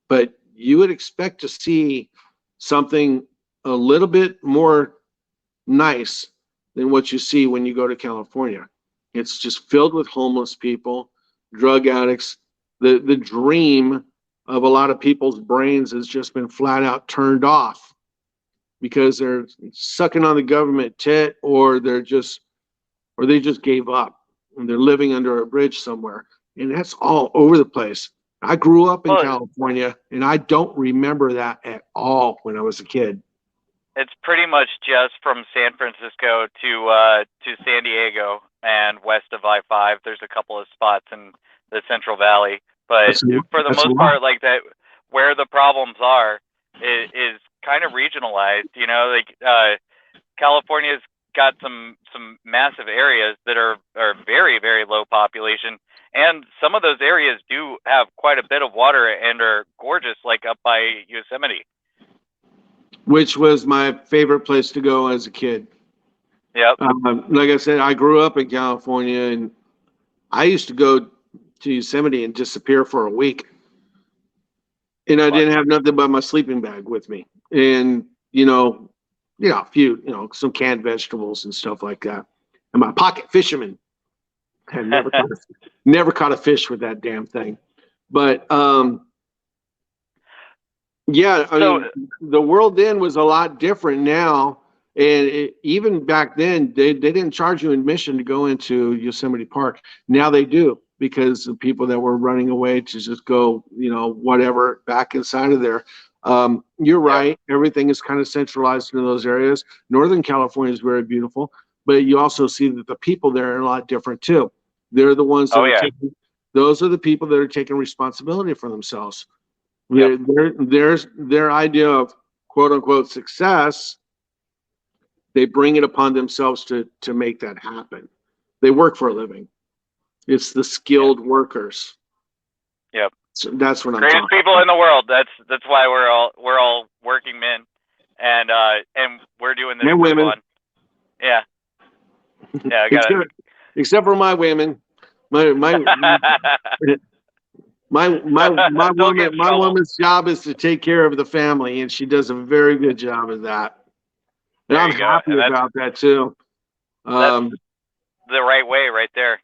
But you would expect to see something a little bit more nice than what you see when you go to California. It's just filled with homeless people, drug addicts. The dream of a lot of people's brains has just been flat out turned off because they're sucking on the government tit, or they just gave up and they're living under a bridge somewhere. And that's all over the place. I grew up in California, and I don't remember that at all when I was a kid. It's pretty much just from San Francisco to San Diego and west of I-5. There's a couple of spots in the Central Valley, but for the most part, like that, where the problems are is kind of regionalized. You know, like California's got some massive areas that are very, very low population, and some of those areas do have quite a bit of water and are gorgeous, like up by Yosemite, which was my favorite place to go as a kid. Yep. Like I said, I grew up in California, and I used to go to Yosemite and disappear for a week. And I didn't have nothing but my sleeping bag with me. And, a few, some canned vegetables and stuff like that. And my pocket fisherman. I never caught a fish with that damn thing. But, yeah, I mean, the world then was a lot different now. And even back then, they didn't charge you admission to go into Yosemite Park. Now they do, because the people that were running away to just go, whatever, back inside of there. You're right. Everything is kind of centralized in those areas. Northern California is very beautiful, but you also see that the people there are a lot different too. They're the ones that those are the people that are taking responsibility for themselves. Yep. Their idea of quote unquote success, they bring it upon themselves to make that happen. They work for a living. It's the skilled workers. Yep. So that's what I'm greatest talking people about. in the world. That's why we're all working men, and we're doing this and for women. fun. Yeah. Yeah. Except for my women. My woman's job is to take care of the family, and she does a very good job of that. And I'm happy about that too. That's the right way, right there.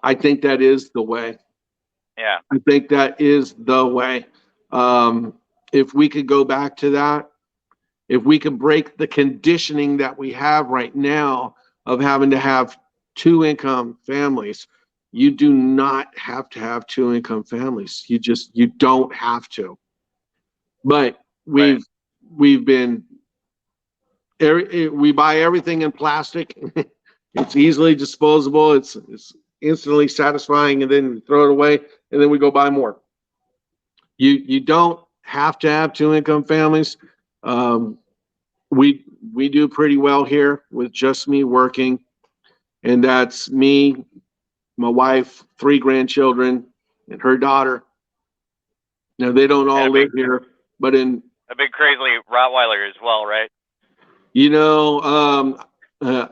I think that is the way. Yeah. I think that is the way. If we could go back to that, if we could break the conditioning that we have right now of having to have two-income families, you do not have to have two-income families. You don't have to. But we buy everything in plastic. It's easily disposable. It's instantly satisfying, and then we throw it away, and then we go buy more. You don't have to have two-income families. We do pretty well here with just me working, and that's me, my wife, 3 grandchildren, and her daughter. Now they don't all live here, but in a big crazy Rottweiler as well, right?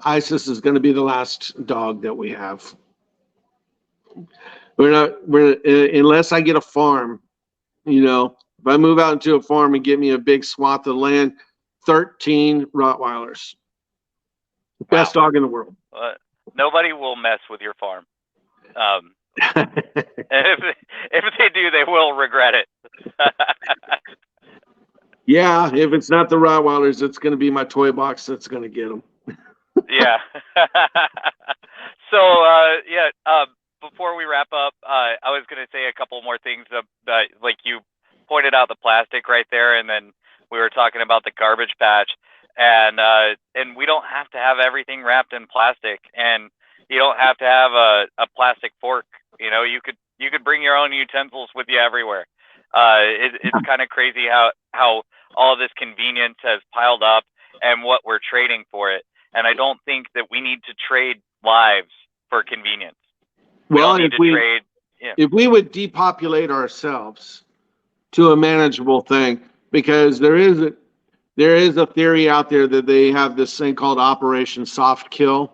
Isis is going to be the last dog that we have. Unless I get a farm, if I move out into a farm and get me a big swath of land, 13 Rottweilers. Best dog in the world. Nobody will mess with your farm. If they do, they will regret it. Yeah, if it's not the Rottweilers, it's going to be my toy box that's going to get them. Yeah. So, before we wrap up, I was going to say a couple more things. Like you pointed out the plastic right there, and then we were talking about the garbage patch. and we don't have to have everything wrapped in plastic, and you don't have to have a plastic fork. You know, you could bring your own utensils with you everywhere. It's kind of crazy how all this convenience has piled up and what we're trading for it. And I don't think that we need to trade lives for convenience. We Well, don't need to trade. Yeah. if we would depopulate ourselves to a manageable thing, because there is a theory out there that they have this thing called Operation Soft Kill,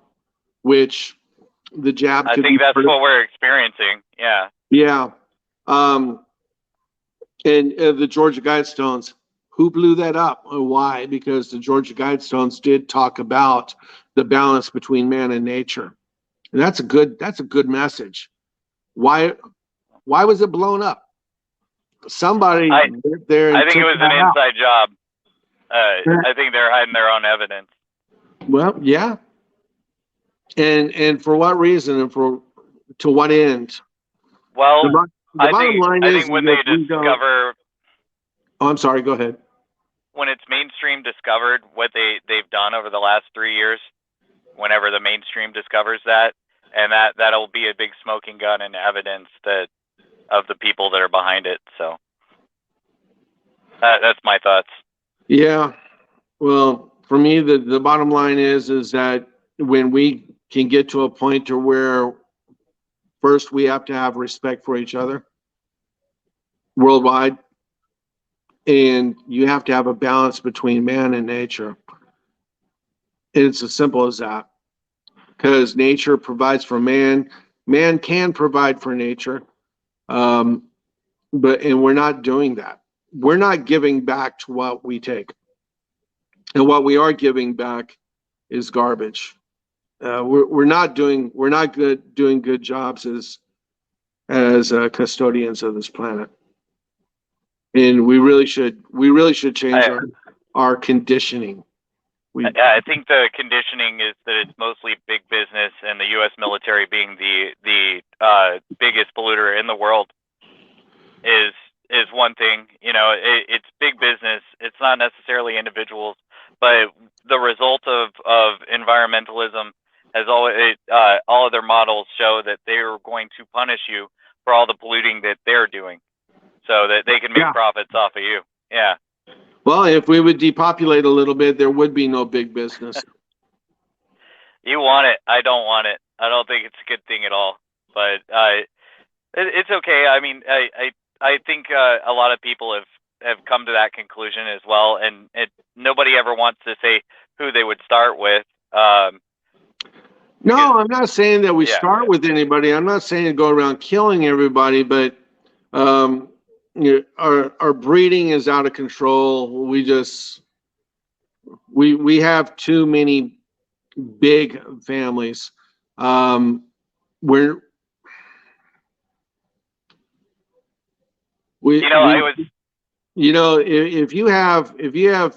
which the jab. I think that's what we're experiencing. Yeah. Yeah. And the Georgia Guidestones, who blew that up? Why? Because the Georgia Guidestones did talk about the balance between man and nature. And that's a good message. Why was it blown up? Somebody went there and I think it was an inside job. I think they're hiding their own evidence. Well, yeah. And for what reason, and to what end? Well, the bottom line is when they discover. Oh, I'm sorry. Go ahead. When it's mainstream discovered what they've done over the last 3 years, whenever the mainstream discovers that, and that'll be a big smoking gun and evidence that of the people that are behind it. So that's my thoughts. Yeah. Well, for me, the bottom line is that when we can get to a point to where first we have to have respect for each other worldwide, and you have to have a balance between man and nature. It's as simple as that. Because nature provides for man. Man can provide for nature. And we're not doing that. We're not giving back to what we take. And what we are giving back is garbage. We're not doing good jobs as custodians of this planet. And we really should change our conditioning. I think the conditioning is that it's mostly big business, and the U.S. military being the biggest polluter in the world is one thing. You know, it's big business. It's not necessarily individuals, but the result of environmentalism has always all of their models show that they are going to punish you for all the polluting that they're doing, so that they can make profits off of you. Yeah. Well, if we would depopulate a little bit, there would be no big business. You want it. I don't want it. I don't think it's a good thing at all. But it's okay. I mean, I think a lot of people have come to that conclusion as well, and nobody ever wants to say who they would start with. No, I'm not saying that we start with anybody. I'm not saying to go around killing everybody, but our breeding is out of control. We have too many big families. If you have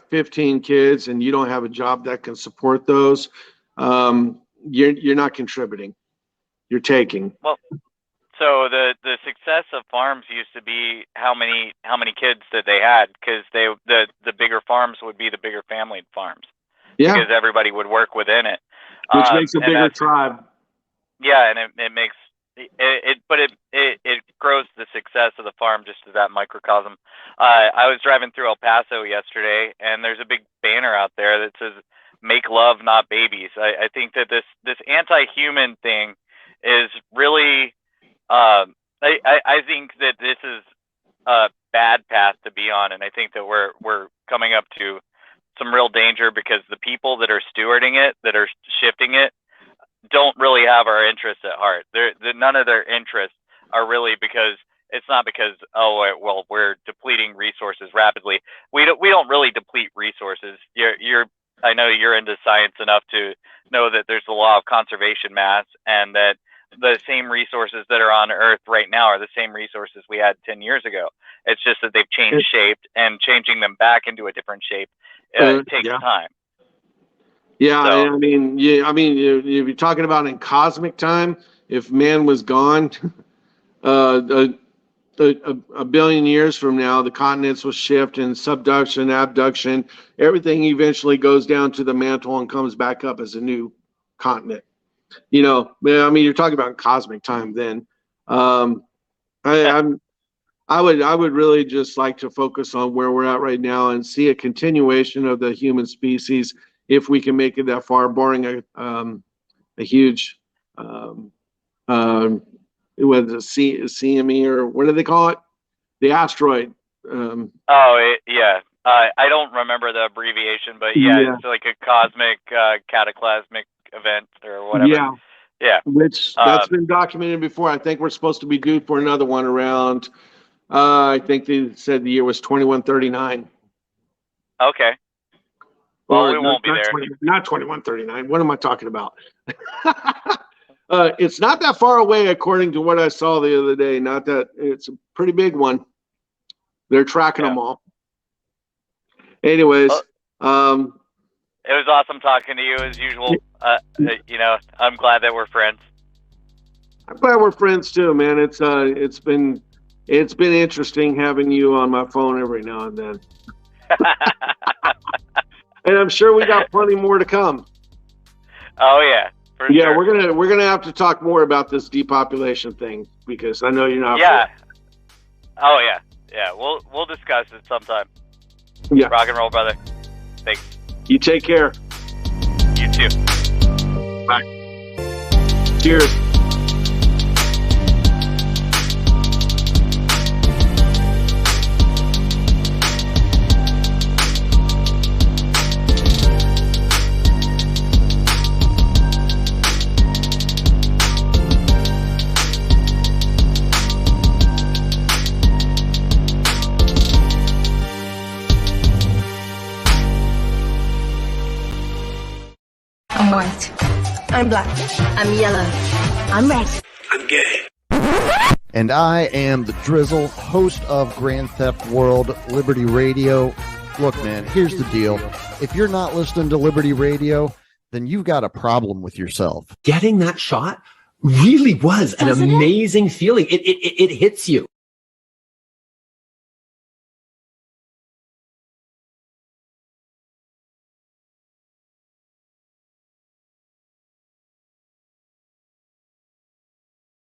15 kids and you don't have a job that can support those, you're not contributing. You're taking. Well, so the success of farms used to be how many kids that they had, because the bigger farms would be the bigger family farms. Yeah. Because everybody would work within it. Which makes a bigger tribe. Yeah, and it makes it grows the success of the farm just to that microcosm. I was driving through El Paso yesterday, and there's a big banner out there that says "Make love, not babies." I think that this anti-human thing is really. I think that this is a bad path to be on, and I think that we're coming up to some real danger, because the people that are stewarding it, that are shifting it, don't really have our interests at heart. None of their interests are really because it's not because we're depleting resources rapidly. We don't really deplete resources. I know you're into science enough to know that there's the law of conservation mass, and that the same resources that are on Earth right now are the same resources we had 10 years ago. It's just that they've changed shape, and changing them back into a different shape takes time. Yeah, so, I mean, if you're talking about in cosmic time, if man was gone, a billion years from now, the continents will shift and subduction, abduction, everything eventually goes down to the mantle and comes back up as a new continent. You know, I mean, you're talking about cosmic time then. I would really just like to focus on where we're at right now and see a continuation of the human species if we can make it that far, barring a huge whether it's CME or what do they call it? The asteroid. Yeah. I don't remember the abbreviation, but yeah, it's like a cosmic cataclysmic event or whatever. Yeah. Yeah. Which that's been documented before. I think we're supposed to be due for another one around. I think they said the year was 2139. Okay. Well, Or we won't be there. Not 2139. What am I talking about? It's not that far away, according to what I saw the other day. Not that it's a pretty big one. They're tracking them all. Anyways, it was awesome talking to you as usual. You know, I'm glad that we're friends. I'm glad we're friends too, man. It's been interesting having you on my phone every now and then. And I'm sure we got plenty more to come. Oh yeah. For sure. we're gonna have to talk more about this depopulation thing because I know you're not. Yeah. Oh yeah, yeah. We'll discuss it sometime. Yeah. Rock and roll, brother. Thanks. You take care. You too. Bye. Cheers. I'm white. I'm black. I'm yellow. I'm red. I'm gay. And I am the Drizzle, host of Grand Theft World Liberty Radio. Look, man, here's the deal. If you're not listening to Liberty Radio, then you've got a problem with yourself. Getting that shot really was an amazing feeling. It hits you.